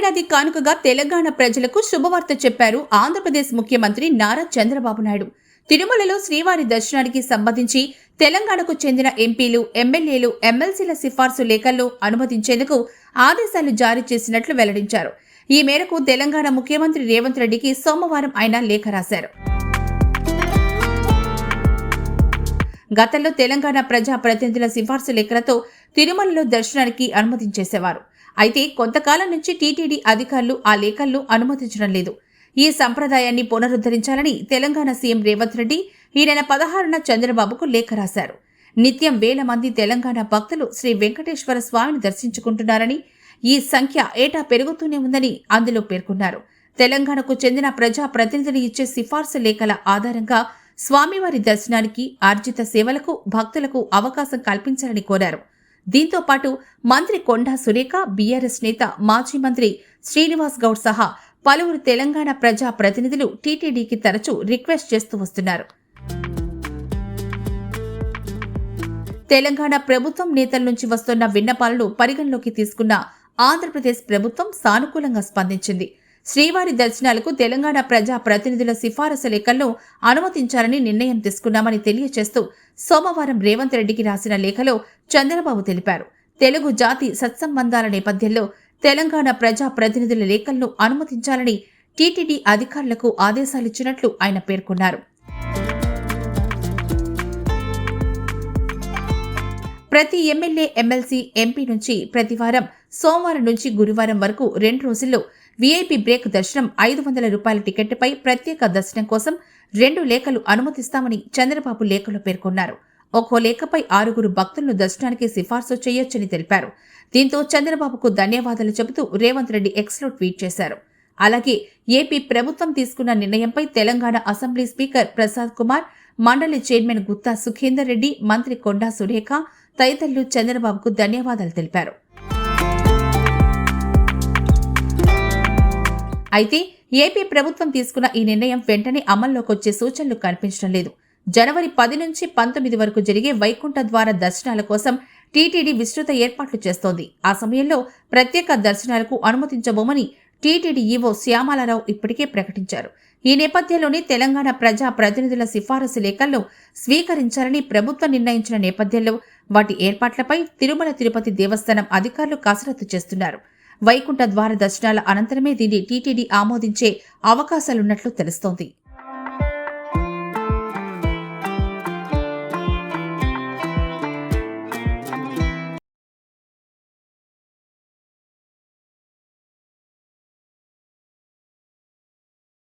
ఏడాది కానుకగా తెలంగాణ ప్రజలకు శుభవార్త చెప్పారు ఆంధ్రప్రదేశ్ ముఖ్యమంత్రి నారా చంద్రబాబు నాయుడు. తిరుమలలో శ్రీవారి దర్శనానికి సంబంధించి తెలంగాణకు చెందిన ఎంపీలు, ఎమ్మెల్యేలు, ఎమ్మెల్సీల సిఫార్సు లేఖలను అనుమతించేందుకు ఆదేశాలు జారీ చేసినట్లు వెల్లడించారు. ఈ మేరకు తెలంగాణ ముఖ్యమంత్రి రేవంత్ రెడ్డికి సోమవారం ఆయన లేఖ రాశారు. గతంలో తెలంగాణ ప్రజా ప్రతినిధుల సిఫార్సు లేఖలతో తిరుమలలో దర్శనానికి అనుమతించేసేవారు. అయితే కొంతకాలం నుంచి టీటీడీ అధికారులు ఆ లేఖలను అనుమతించడం లేదు. ఈ సంప్రదాయాన్ని పునరుద్ధరించాలని తెలంగాణ సీఎం రేవంత్ రెడ్డి ఈ నెల 16న చంద్రబాబుకు లేఖ రాశారు. నిత్యం వేల మంది తెలంగాణ భక్తులు శ్రీ వెంకటేశ్వర స్వామిని దర్శించుకుంటున్నారని, ఈ సంఖ్య ఏటా పెరుగుతూనే ఉందని అందులో పేర్కొన్నారు. తెలంగాణకు చెందిన ప్రజా ప్రతినిధులు ఇచ్చే సిఫార్సు లేఖల ఆధారంగా స్వామివారి దర్శనానికి, ఆర్జిత సేవలకు భక్తులకు అవకాశం కల్పించాలని కోరారు. దీంతో పాటు మంత్రి కొండా సురేఖ, బీఆర్ఎస్ నేత మాజీ మంత్రి శ్రీనివాస్ గౌడ్ సహా పలువురు తెలంగాణ ప్రజా ప్రతినిధులు టీటీడీకి తరచూ రిక్వెస్ట్ చేస్తూ వస్తున్నారు. తెలంగాణ ప్రభుత్వం నేతల నుంచి వస్తున్న విన్నపాలను పరిగణలోకి తీసుకున్న ఆంధ్రప్రదేశ్ ప్రభుత్వం సానుకూలంగా స్పందించింది. శ్రీవారి దర్శనాలకు తెలంగాణ ప్రజా ప్రతినిధుల సిఫారసు లేఖలను అనుమతించాలని నిర్ణయం తీసుకున్నామని తెలియజేస్తూ సోమవారం రేవంత్ రెడ్డికి రాసిన లేఖలో చంద్రబాబు తెలిపారు. తెలుగు జాతి సత్సంబంధాల నేపథ్యంలో తెలంగాణ ప్రజా ప్రతినిధుల లేఖలను అనుమతించాలని టీటీడీ అధికారులకు ఆదేశాలిచ్చినట్లు ఆయన పేర్కొన్నారు. ప్రతి ఎమ్మెల్యే, ఎమ్మెల్సీ, ఎంపీ నుంచి ప్రతివారం సోమవారం నుంచి గురువారం వరకు 2 రోజుల్లో వీఐపీ బ్రేక్ దర్శనం 500 రూపాయల టికెట్పై ప్రత్యేక దర్శనం కోసం 2 లేఖలు అనుమతిస్తామని చంద్రబాబు లేఖలో పేర్కొన్నారు. ఒక్కో లేఖపై 6 భక్తులను దర్శనానికి సిఫార్సు చేయొచ్చని తెలిపారు. దీంతో చంద్రబాబుకు ధన్యవాదాలు చెబుతూ రేవంత్ రెడ్డి ఎక్స్లో ట్వీట్ చేశారు. అలాగే ఏపీ ప్రభుత్వం తీసుకున్న నిర్ణయంపై తెలంగాణ అసెంబ్లీ స్పీకర్ ప్రసాద్ కుమార్, మండలి చైర్మన్ గుత్తా సుఖేందర్ రెడ్డి, మంత్రి కొండా సురేఖ తదితరులు చంద్రబాబుకు ధన్యవాదాలు తెలిపారు. అయితే ఏపీ ప్రభుత్వం తీసుకున్న ఈ నిర్ణయం వెంటనే అమల్లోకొచ్చే సూచనలు కనిపించడం లేదు. జనవరి 10 నుంచి 19 వరకు జరిగే వైకుంఠ ద్వార దర్శనాల కోసం టీటీడీ విస్తృత ఏర్పాట్లు చేస్తోంది. ఆ సమయంలో ప్రత్యేక దర్శనాలకు అనుమతించబోమని టీటీడీ ఈవో శ్యామలారావు ఇప్పటికే ప్రకటించారు. ఈ నేపథ్యంలోనే తెలంగాణ ప్రజా ప్రతినిధుల సిఫారసు లేఖలను స్వీకరించాలని ప్రభుత్వం నిర్ణయించిన నేపథ్యంలో వాటి ఏర్పాట్లపై తిరుమల తిరుపతి దేవస్థానం అధికారులు కసరత్తు చేస్తున్నారు. వైకుంఠ ద్వార దర్శనాల అనంతరమే దీన్ని టీటీడీ ఆమోదించే అవకాశాలున్నట్లు తెలుస్తోంది.